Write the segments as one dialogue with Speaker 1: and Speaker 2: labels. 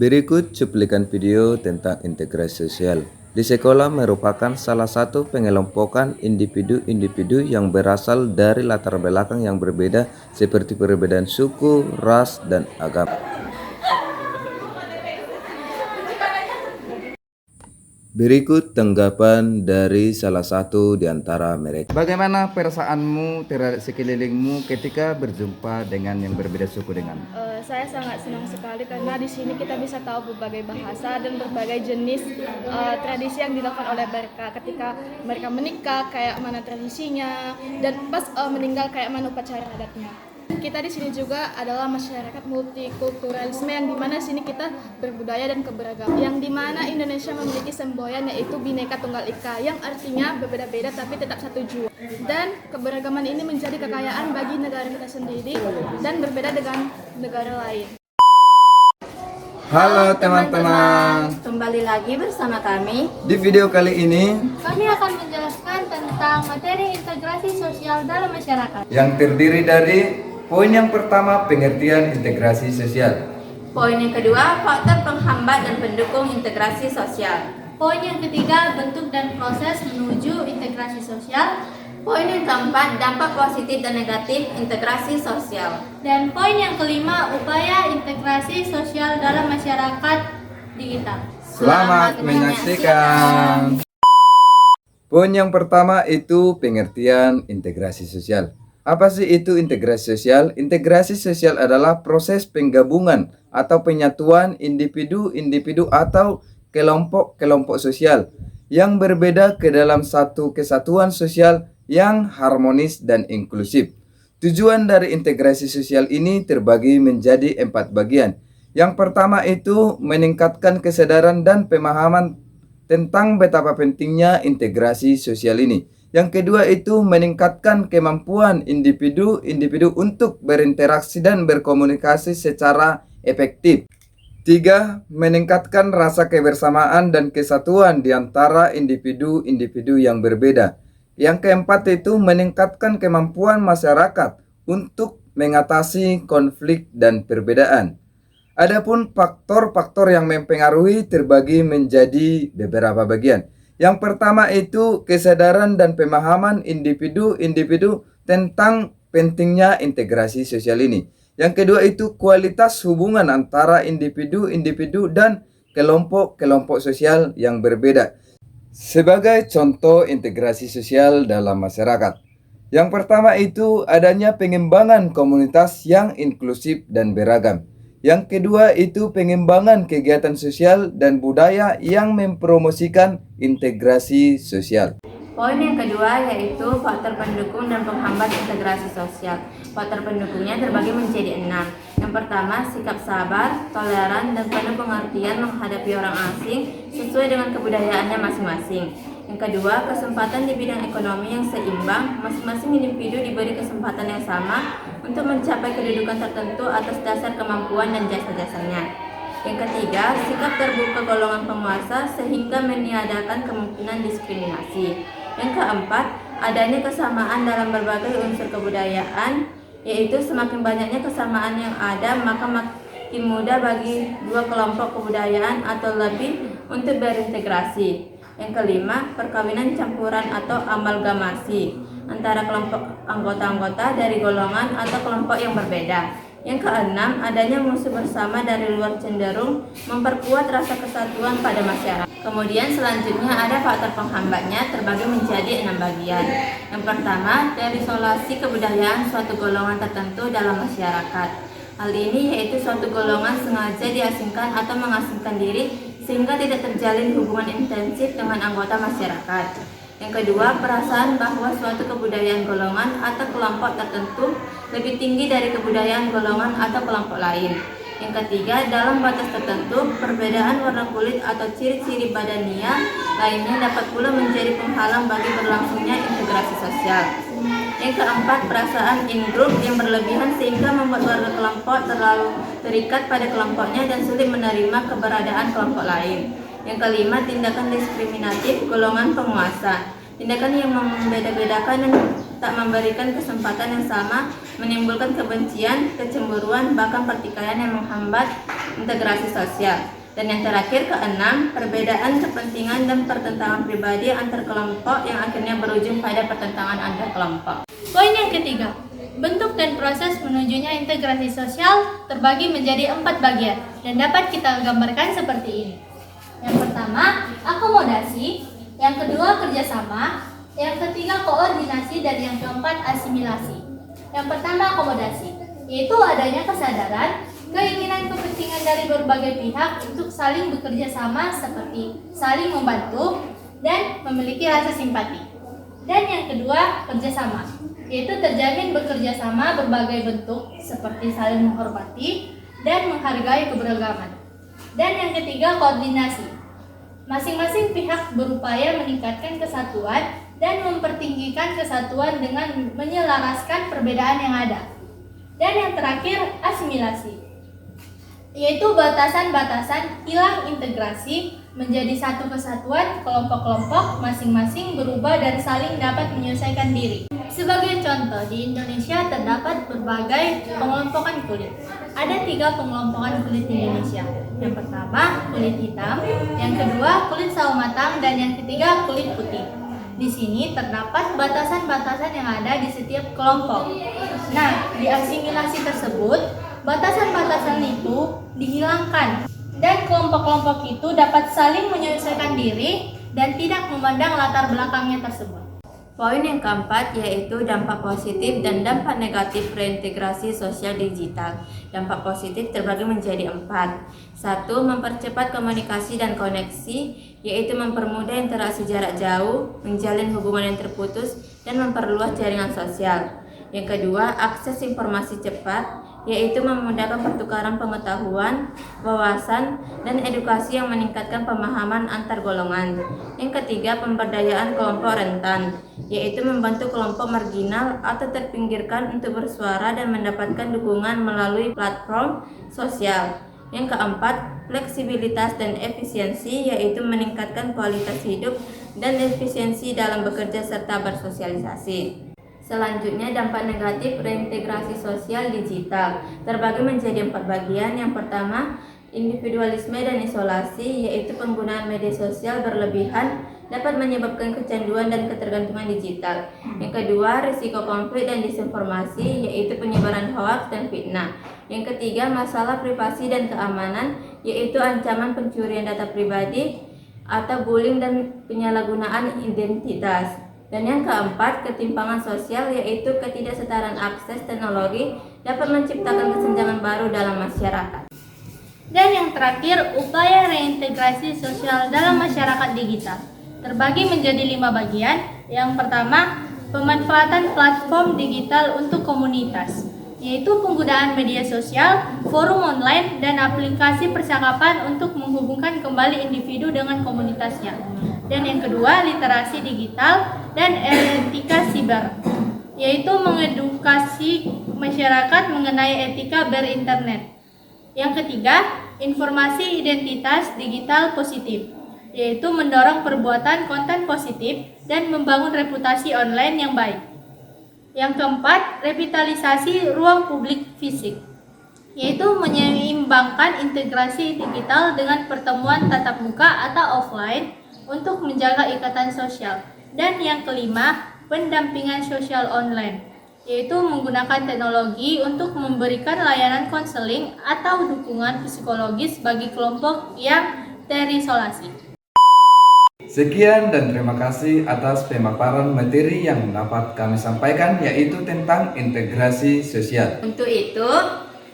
Speaker 1: Berikut cuplikan video tentang integrasi sosial. Di sekolah merupakan salah satu pengelompokan individu-individu yang berasal dari latar belakang yang berbeda seperti perbedaan suku, ras, dan agama. Berikut tanggapan dari salah satu di antara mereka. Bagaimana perasaanmu terhadap sekelilingmu ketika berjumpa dengan yang berbeda suku dengan?
Speaker 2: Saya sangat senang sekali karena di sini kita bisa tahu berbagai bahasa dan berbagai jenis tradisi yang dilakukan oleh mereka. Ketika mereka menikah, kayak mana tradisinya, dan pas meninggal kayak mana upacara adatnya. Kita di sini juga adalah masyarakat multikulturalisme yang dimana sini kita berbudaya dan keberagaman. Yang dimana Indonesia memiliki semboyan yaitu Bhinneka Tunggal Ika yang artinya berbeda-beda tapi tetap satu jua. Dan keberagaman ini menjadi kekayaan bagi negara kita sendiri dan berbeda dengan negara lain.
Speaker 1: Halo teman-teman,
Speaker 3: kembali lagi bersama kami.
Speaker 1: di video kali ini
Speaker 3: Kami akan menjelaskan tentang materi integrasi sosial dalam masyarakat.
Speaker 1: yang terdiri dari poin yang pertama, pengertian integrasi sosial.
Speaker 3: Poin yang kedua, faktor penghambat dan pendukung integrasi sosial. Poin yang ketiga, bentuk dan proses menuju integrasi sosial. Poin yang keempat, dampak positif dan negatif integrasi sosial. Dan poin yang kelima, upaya integrasi sosial dalam masyarakat digital.
Speaker 1: Selamat menyaksikan. Poin yang pertama itu pengertian integrasi sosial. Apa sih itu integrasi sosial? Integrasi sosial adalah proses penggabungan atau penyatuan individu-individu atau kelompok-kelompok sosial yang berbeda ke dalam satu kesatuan sosial yang harmonis dan inklusif. Tujuan dari integrasi sosial ini terbagi menjadi 4 bagian. Yang pertama itu meningkatkan kesadaran dan pemahaman tentang betapa pentingnya integrasi sosial ini. Yang kedua itu meningkatkan kemampuan individu-individu untuk berinteraksi dan berkomunikasi secara efektif. 3. Meningkatkan rasa kebersamaan dan kesatuan di antara individu-individu yang berbeda. Yang keempat itu meningkatkan kemampuan masyarakat untuk mengatasi konflik dan perbedaan. Adapun faktor-faktor yang mempengaruhi terbagi menjadi beberapa bagian. Yang pertama itu kesadaran dan pemahaman individu-individu tentang pentingnya integrasi sosial ini. Yang kedua itu kualitas hubungan antara individu-individu dan kelompok-kelompok sosial yang berbeda. Sebagai contoh integrasi sosial dalam masyarakat. Yang pertama itu adanya pengembangan komunitas yang inklusif dan beragam. Yang kedua itu pengembangan kegiatan sosial dan budaya yang mempromosikan integrasi sosial.
Speaker 3: Poin yang kedua yaitu faktor pendukung dan penghambat integrasi sosial. Faktor pendukungnya terbagi menjadi 6. Yang pertama, sikap sabar, toleran, dan penuh pengertian menghadapi orang asing sesuai dengan kebudayaannya masing-masing. Yang kedua, kesempatan di bidang ekonomi yang seimbang, masing-masing individu diberi kesempatan yang sama untuk mencapai kedudukan tertentu atas dasar kemampuan dan jasa-jasanya. Yang ketiga, sikap terbuka golongan penguasa sehingga meniadakan kemungkinan diskriminasi. Yang keempat, adanya kesamaan dalam berbagai unsur kebudayaan, yaitu semakin banyaknya kesamaan yang ada maka makin mudah bagi dua kelompok kebudayaan atau lebih untuk berintegrasi. Yang kelima, perkawinan campuran atau amalgamasi antara kelompok anggota-anggota dari golongan atau kelompok yang berbeda. Yang keenam, adanya musuh bersama dari luar cenderung memperkuat rasa kesatuan pada masyarakat. Kemudian selanjutnya ada faktor penghambatnya terbagi menjadi 6 bagian. Yang pertama, dari isolasi kebudayaan suatu golongan tertentu dalam masyarakat. Hal ini yaitu suatu golongan sengaja diasingkan atau mengasingkan diri sehingga tidak terjalin hubungan intensif dengan anggota masyarakat. Yang kedua, perasaan bahwa suatu kebudayaan golongan atau kelompok tertentu lebih tinggi dari kebudayaan golongan atau kelompok lain. Yang ketiga, dalam batas tertentu, perbedaan warna kulit atau ciri-ciri badania lainnya dapat pula menjadi penghalang bagi berlangsungnya integrasi sosial. Yang keempat, perasaan in-group yang berlebihan sehingga membuat warga kelompok terlalu terikat pada kelompoknya dan sulit menerima keberadaan kelompok lain. Yang kelima, tindakan diskriminatif golongan penguasa. Tindakan yang membeda-bedakan dan tak memberikan kesempatan yang sama, menimbulkan kebencian, kecemburuan, bahkan pertikaian yang menghambat integrasi sosial. Dan yang terakhir, keenam, perbedaan kepentingan dan pertentangan pribadi antar kelompok yang akhirnya berujung pada pertentangan antar kelompok.
Speaker 4: Poin yang ketiga, bentuk dan proses menujunya integrasi sosial terbagi menjadi 4 bagian dan dapat kita gambarkan seperti ini. Yang pertama, akomodasi, yang kedua kerjasama, yang ketiga koordinasi, dan yang keempat asimilasi. Yang pertama akomodasi, yaitu adanya kesadaran, keinginan kepentingan dari berbagai pihak untuk saling bekerja sama seperti saling membantu dan memiliki rasa simpati. Dan yang kedua kerjasama, yaitu terjamin bekerja sama berbagai bentuk seperti saling menghormati dan menghargai keberagaman. Dan yang ketiga koordinasi, masing-masing pihak berupaya meningkatkan kesatuan dan mempertinggikan kesatuan dengan menyelaraskan perbedaan yang ada. Dan yang terakhir asimilasi, yaitu batasan-batasan hilang integrasi menjadi satu kesatuan, kelompok-kelompok masing-masing berubah dan saling dapat menyelesaikan diri. Sebagai contoh, di Indonesia terdapat berbagai pengelompokan kulit. Ada 3 pengelompokan kulit di Indonesia. Yang pertama, kulit hitam, yang kedua, kulit sawo matang, dan yang ketiga, kulit putih. Di sini terdapat batasan-batasan yang ada di setiap kelompok. Nah, di asimilasi tersebut, batasan-batasan itu dihilangkan dan kelompok-kelompok itu dapat saling menyelesaikan diri dan tidak memandang latar belakangnya tersebut.
Speaker 3: Poin yang keempat yaitu dampak positif dan dampak negatif reintegrasi sosial digital. Dampak positif terbagi menjadi 4. 1. Mempercepat komunikasi dan koneksi, yaitu mempermudah interaksi jarak jauh, menjalin hubungan yang terputus, dan memperluas jaringan sosial. Yang kedua, akses informasi cepat, yaitu memudahkan pertukaran pengetahuan, wawasan, dan edukasi yang meningkatkan pemahaman antar golongan. Yang ketiga, pemberdayaan kelompok rentan, yaitu membantu kelompok marginal atau terpinggirkan untuk bersuara dan mendapatkan dukungan melalui platform sosial. Yang keempat, fleksibilitas dan efisiensi, yaitu meningkatkan kualitas hidup dan efisiensi dalam bekerja serta bersosialisasi. Selanjutnya, dampak negatif reintegrasi sosial digital terbagi menjadi 4 bagian. Yang pertama, individualisme dan isolasi, yaitu penggunaan media sosial berlebihan dapat menyebabkan kecanduan dan ketergantungan digital. Yang kedua, risiko konflik dan disinformasi, yaitu penyebaran hoaks dan fitnah. Yang ketiga, masalah privasi dan keamanan, yaitu ancaman pencurian data pribadi atau bullying dan penyalahgunaan identitas. Dan yang keempat, ketimpangan sosial, yaitu ketidaksetaraan akses teknologi dapat menciptakan kesenjangan baru dalam masyarakat.
Speaker 4: Dan yang terakhir, upaya reintegrasi sosial dalam masyarakat digital terbagi menjadi 5 bagian. Yang pertama, pemanfaatan platform digital untuk komunitas, yaitu penggunaan media sosial, forum online, dan aplikasi percakapan untuk menghubungkan kembali individu dengan komunitasnya. Dan yang kedua, literasi digital dan etika siber, yaitu mengedukasi masyarakat mengenai etika berinternet. Yang ketiga, informasi identitas digital positif, yaitu mendorong perbuatan konten positif dan membangun reputasi online yang baik. Yang keempat, revitalisasi ruang publik fisik, yaitu menyeimbangkan integrasi digital dengan pertemuan tatap muka atau offline untuk menjaga ikatan sosial. Dan yang kelima, pendampingan sosial online, yaitu menggunakan teknologi untuk memberikan layanan konseling atau dukungan psikologis bagi kelompok yang terisolasi.
Speaker 1: Sekian dan terima kasih atas pemaparan materi yang dapat kami sampaikan, yaitu tentang integrasi sosial.
Speaker 3: Untuk itu,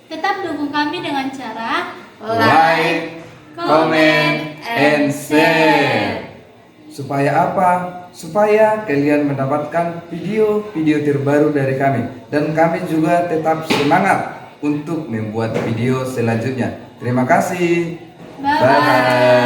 Speaker 4: Tetap dukung kami dengan cara
Speaker 1: Like, comment, and share. Supaya apa? Supaya kalian mendapatkan video-video terbaru dari kami, dan kami juga tetap semangat untuk membuat video selanjutnya. Terima kasih.
Speaker 4: Bye.
Speaker 1: Bye.